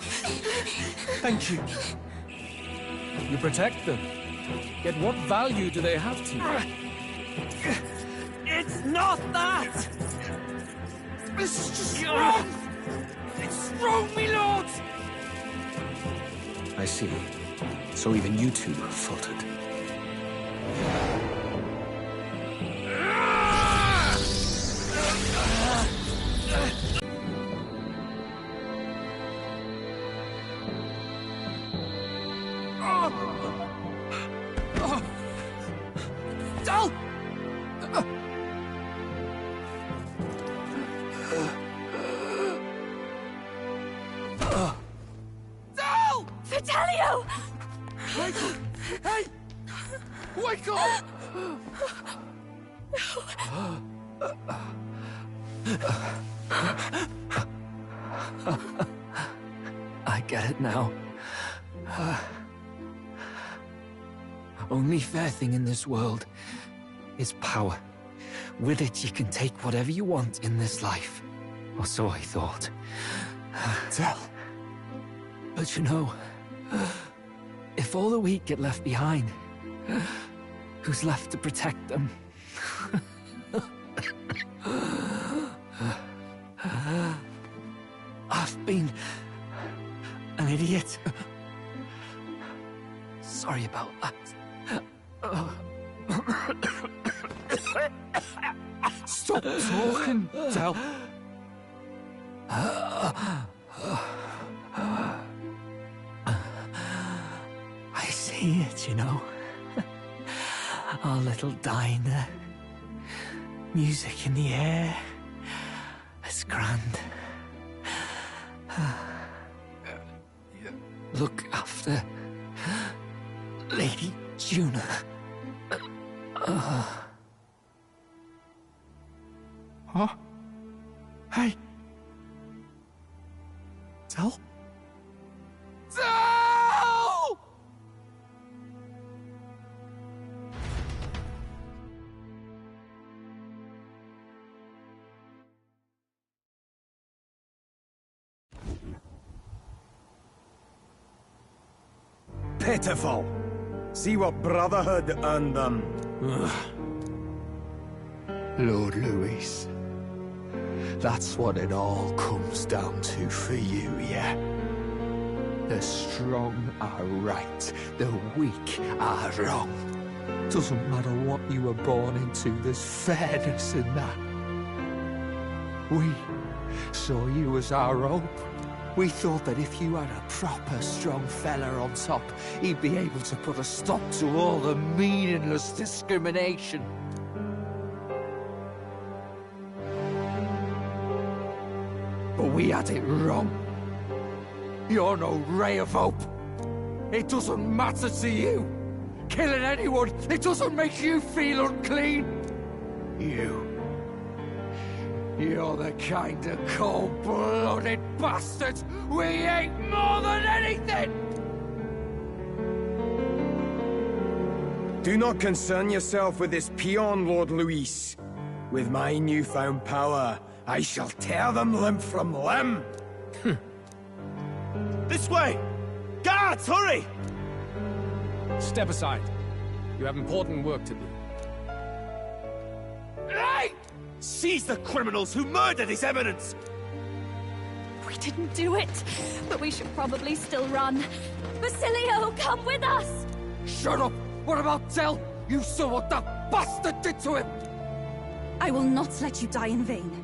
Thank you. You protect them. Yet what value do they have to you? It's not that! This is just wrong! It's wrong, me lord! I see. So even you two have faltered. Dal! Dal! Fidelio! Michael! Hey! Wake up! I get it now. Only fair thing in this world is power. With it, you can take whatever you want in this life. Or so I thought. Tell. But you know, if all the weak get left behind, who's left to protect them? I've been an idiot. Sorry about that. Stop talking, Del. I see it, you know. Our little diner. Music in the air. It's grand. Look after Lady Juna. Huh? Hey. Del? Del! Pitiful! See what Brotherhood earned them. Lord Louis, that's what it all comes down to for you, yeah? The strong are right, the weak are wrong. Doesn't matter what you were born into, there's fairness in that. We saw you as our hope. We thought that if you had a proper strong fella on top, he'd be able to put a stop to all the meaningless discrimination. But we had it wrong. You're no ray of hope. It doesn't matter to you. Killing anyone, it doesn't make you feel unclean. You're the kind of cold-blooded bastards we hate more than anything! Do not concern yourself with this peon, Lord Louis. With my newfound power, I shall tear them limb from limb. This way! Guards, hurry! Step aside. You have important work to do. Hey! Seize the criminals who murdered His Eminence! We didn't do it, but we should probably still run. Basilio, come with us! Shut up! What about Tell? You saw what that bastard did to him! I will not let you die in vain.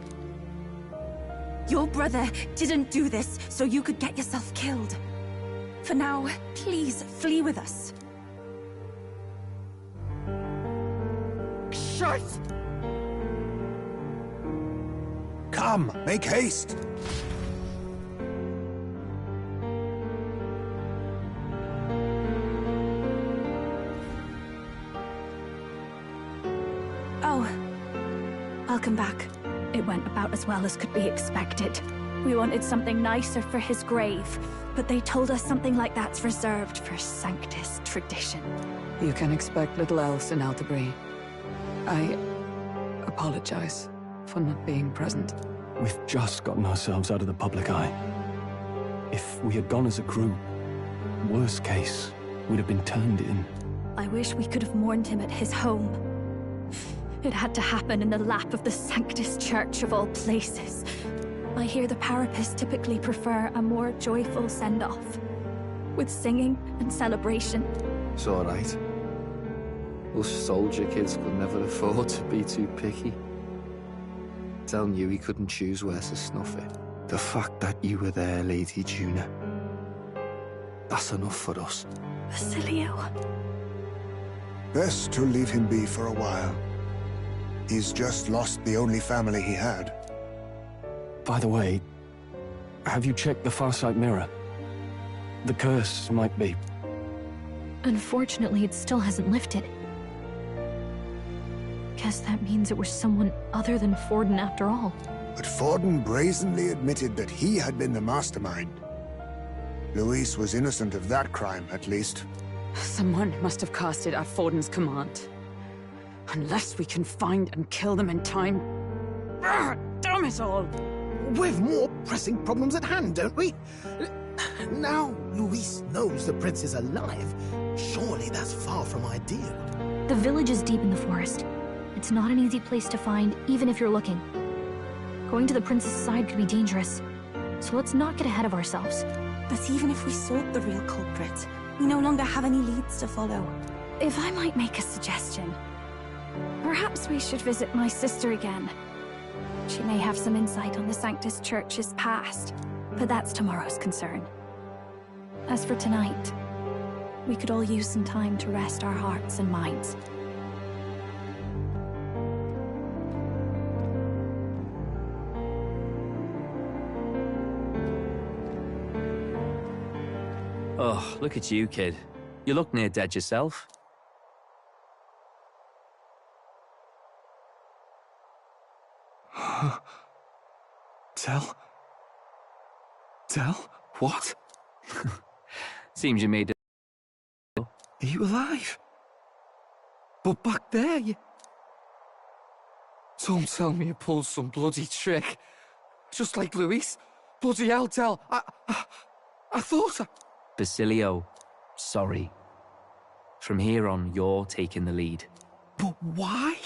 Your brother didn't do this so you could get yourself killed. For now, please flee with us. Shite! Come, make haste! Oh, welcome back. It went about as well as could be expected. We wanted something nicer for his grave, but they told us something like that's reserved for Sanctus tradition. You can expect little else in Altabri. I apologize for not being present. We've just gotten ourselves out of the public eye. If we had gone as a group, worst case, we'd have been turned in. I wish we could have mourned him at his home. It had to happen in the lap of the Sanctus Church of all places. I hear the Parapists typically prefer a more joyful send-off, with singing and celebration. It's alright. Us soldier kids could never afford to be too picky. Tell knew he couldn't choose where to snuff it. The fact that you were there, Lady Juna, that's enough for us. Basilio. Best to leave him be for a while. He's just lost the only family he had. By the way, have you checked the Farsight mirror? The curse might be... Unfortunately, it still hasn't lifted. Guess that means it was someone other than Forden after all. But Forden brazenly admitted that he had been the mastermind. Luis was innocent of that crime, at least. Someone must have cast it at Forden's command. Unless we can find and kill them in time. Damn it all! We've more pressing problems at hand, don't we? Now Luis knows the prince is alive. Surely that's far from ideal. The village is deep in the forest. It's not an easy place to find, even if you're looking. Going to the prince's side could be dangerous. So let's not get ahead of ourselves. But even if we sought the real culprit, we no longer have any leads to follow. If I might make a suggestion, perhaps we should visit my sister again. She may have some insight on the Sanctus Church's past, but that's tomorrow's concern. As for tonight, we could all use some time to rest our hearts and minds. Oh, look at you, kid. You look near dead yourself. Tell? What? Seems you made it. Are you alive? But back there, you... Don't tell me you pulled some bloody trick. Just like Luis. Bloody hell, Tell. I thought I... Basilio, sorry. From here on, you're taking the lead. But why?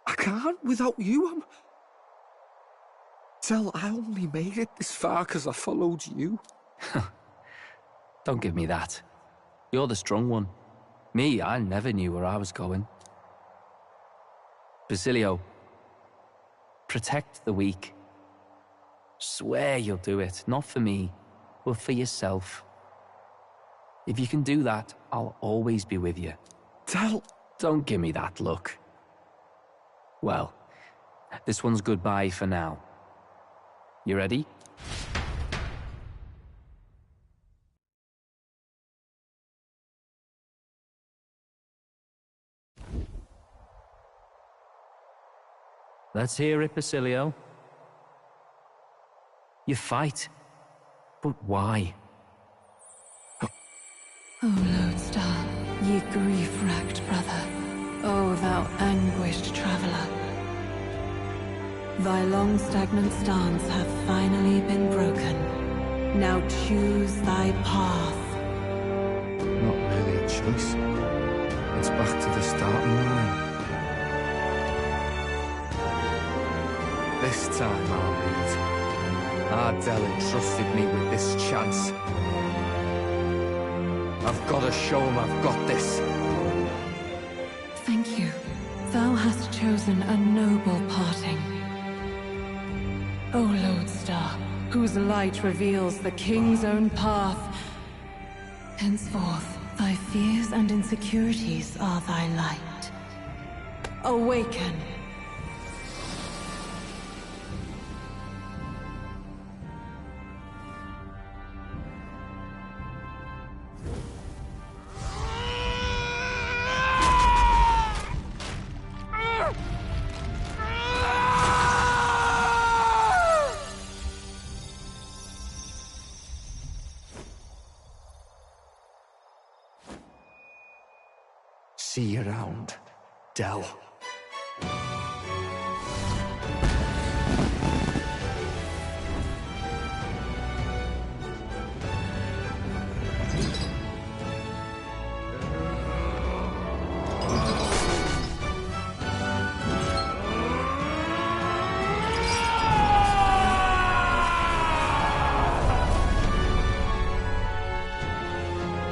I can't without you. Tell, I only made it this far because I followed you. Don't give me that. You're the strong one. Me, I never knew where I was going. Basilio, protect the weak. Swear you'll do it, not for me, but for yourself. If you can do that, I'll always be with you. Tell... Don't give me that look. Well, this one's goodbye for now. You ready? Let's hear it, Basilio. You fight, but why? O Lodestar, ye grief-racked brother, O thou anguished traveler. Thy long stagnant stance hath finally been broken. Now choose thy path. Not really a choice. It's back to the starting line. This time I'll lead. Ardell entrusted me with this chance. I've got to show him I've got this. Thank you. Thou hast chosen a noble parting. O Lodestar, whose light reveals the king's own path, henceforth thy fears and insecurities are thy light. Awaken. See you around, Del.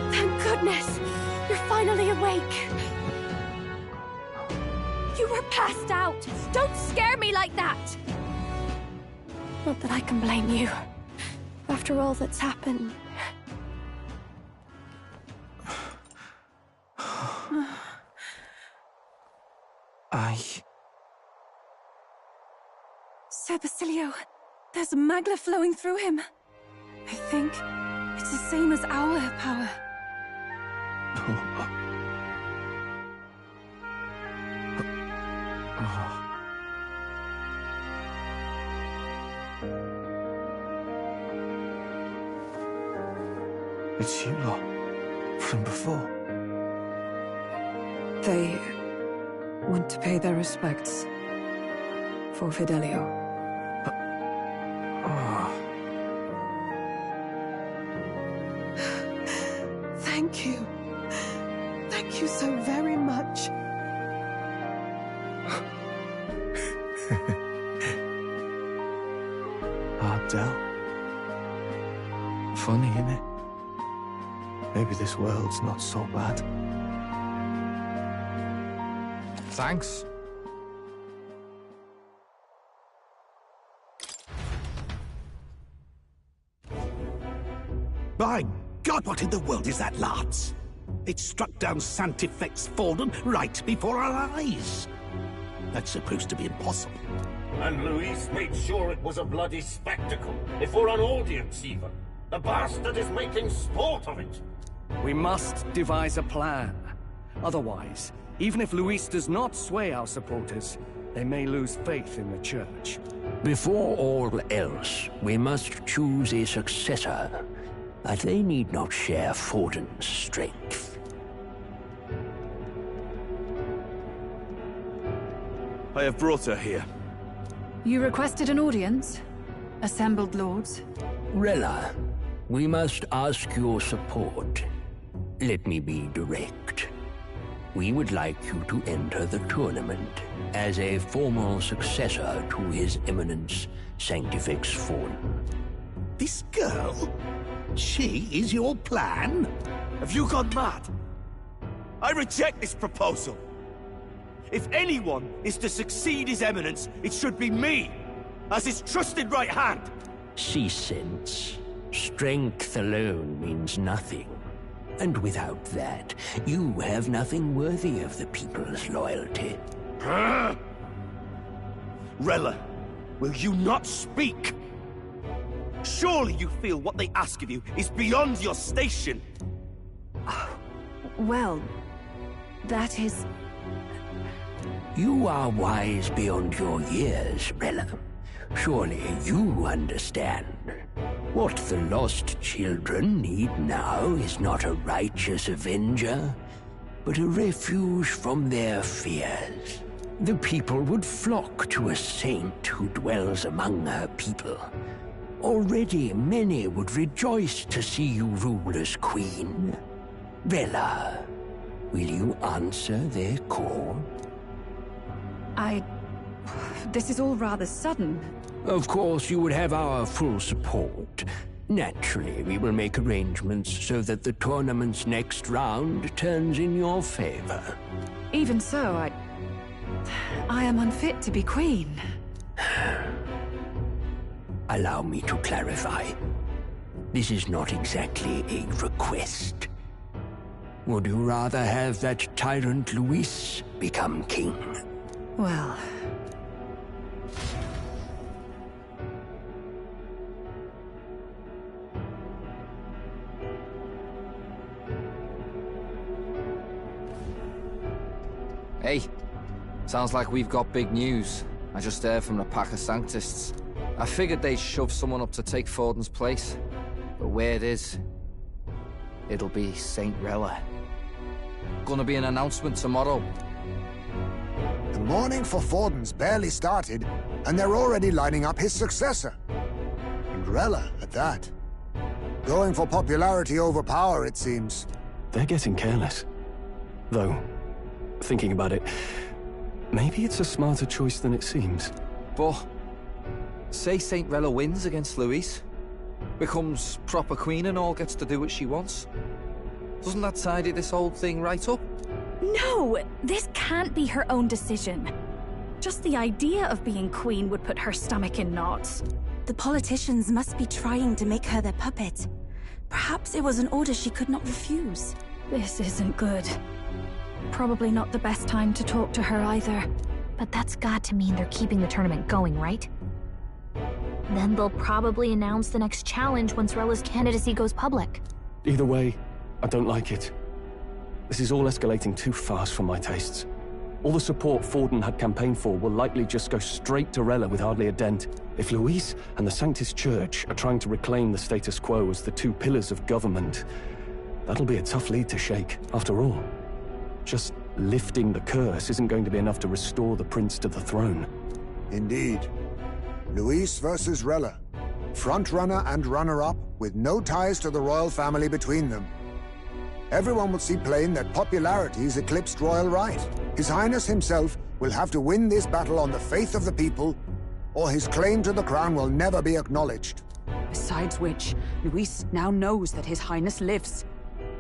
Thank goodness! You're finally awake! You were passed out! Don't scare me like that! Not that I can blame you. After all that's happened. Sir Basilio, there's magla flowing through him. I think it's the same as our power. It's you lot, from before. They want to pay their respects for Fidelio. Thank you. Thank you so very much. Del. Funny, innit? Maybe this world's not so bad. Thanks. By God, what in the world is that, Lance? It struck down Sanctifex Forden right before our eyes. That's supposed to be impossible. And Luis made sure it was a bloody spectacle, before an audience even. The bastard is making sport of it. We must devise a plan. Otherwise, even if Luis does not sway our supporters, they may lose faith in the Church. Before all else, we must choose a successor. But they need not share Forden's strength. I have brought her here. You requested an audience? Assembled lords? Rella, we must ask your support. Let me be direct. We would like you to enter the tournament as a formal successor to His Eminence Sanctifex Forden. This girl? She is your plan? Have you gone mad? I reject this proposal. If anyone is to succeed His Eminence, it should be me, as his trusted right hand. See sense. Strength alone means nothing. And without that, you have nothing worthy of the people's loyalty. Rella, will you not speak? Surely you feel what they ask of you is beyond your station. Well, that is... You are wise beyond your years, Rella. Surely you understand. What the lost children need now is not a righteous avenger, but a refuge from their fears. The people would flock to a saint who dwells among her people. Already many would rejoice to see you rule as queen. Rella, will you answer their call? This is all rather sudden. Of course, you would have our full support. Naturally, we will make arrangements so that the tournament's next round turns in your favor. Even so, I am unfit to be queen. Allow me to clarify. This is not exactly a request. Would you rather have that tyrant Luis become king? Well... Hey, sounds like we've got big news. I just heard from the pack of Sanctists. I figured they'd shove someone up to take Forden's place. But where it is, it'll be Saint Rella. Gonna be an announcement tomorrow. The mourning for Forden's barely started, and they're already lining up his successor. And Rella, at that. Going for popularity over power, it seems. They're getting careless. Though, thinking about it, maybe it's a smarter choice than it seems. But, say Saint Rella wins against Luis, becomes proper queen and all gets to do what she wants. Doesn't that tidy this whole thing right up? No! This can't be her own decision. Just the idea of being queen would put her stomach in knots. The politicians must be trying to make her their puppet. Perhaps it was an order she could not refuse. This isn't good. Probably not the best time to talk to her either. But that's got to mean they're keeping the tournament going, right? Then they'll probably announce the next challenge once Rella's candidacy goes public. Either way, I don't like it. This is all escalating too fast for my tastes. All the support Forden had campaigned for will likely just go straight to Rella with hardly a dent. If Luis and the Sanctus Church are trying to reclaim the status quo as the two pillars of government, that'll be a tough lead to shake, after all. Just lifting the curse isn't going to be enough to restore the prince to the throne. Indeed. Luis versus Rella. Frontrunner and runner-up, with no ties to the royal family between them. Everyone will see plain that popularity's eclipsed royal right. His Highness himself will have to win this battle on the faith of the people, or his claim to the crown will never be acknowledged. Besides which, Luis now knows that His Highness lives.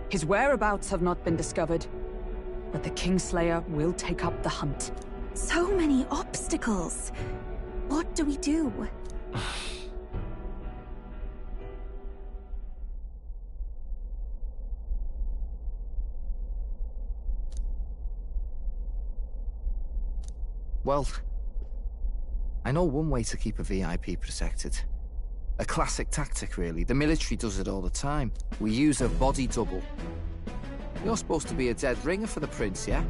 His whereabouts have not been discovered, but the Kingslayer will take up the hunt. So many obstacles. What do we do? Well, I know one way to keep a VIP protected. A classic tactic, really. The military does it all the time. We use a body double. You're supposed to be a dead ringer for the prince, yeah?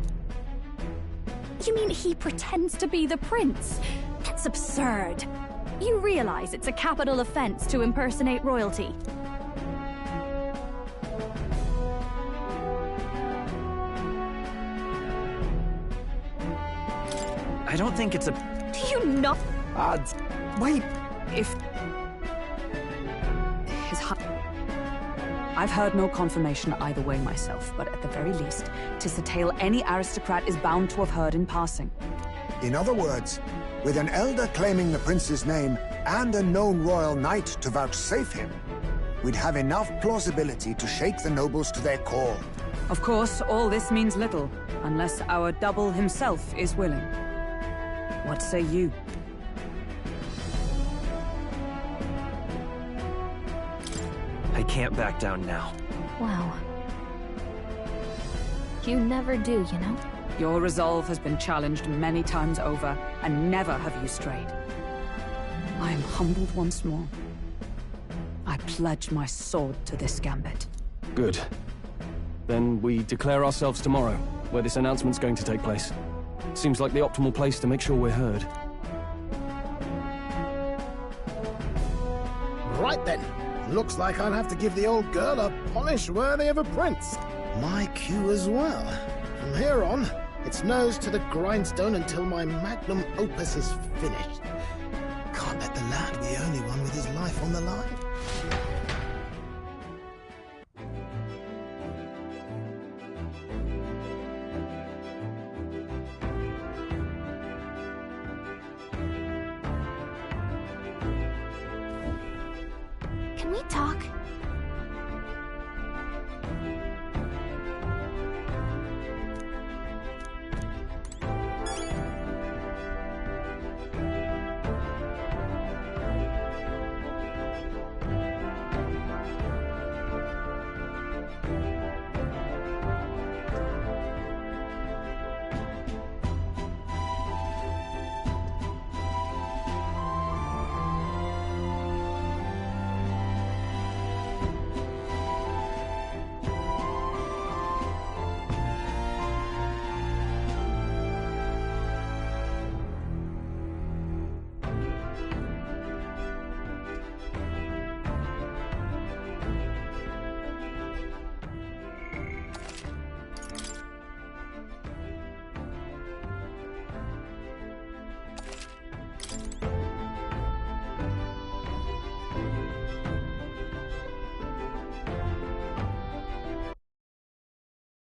You mean he pretends to be the prince? That's absurd. You realize it's a capital offense to impersonate royalty. I don't think it's a... Do you not? Wait, if... I've heard no confirmation either way myself, but at the very least, 'tis a tale any aristocrat is bound to have heard in passing. In other words, with an elder claiming the prince's name and a known royal knight to vouchsafe him, we'd have enough plausibility to shake the nobles to their core. Of course, all this means little, unless our double himself is willing. What say you? I can't back down now. Wow. You never do, you know? Your resolve has been challenged many times over, and never have you strayed. I am humbled once more. I pledge my sword to this gambit. Good. Then we declare ourselves tomorrow, where this announcement's going to take place. Seems like the optimal place to make sure we're heard. Right then. Looks like I'll have to give the old girl a polish worthy of a prince. My cue as well. From here on, it's nose to the grindstone until my magnum opus is finished. Can't let the lad be the only one with his life on the line. we talk?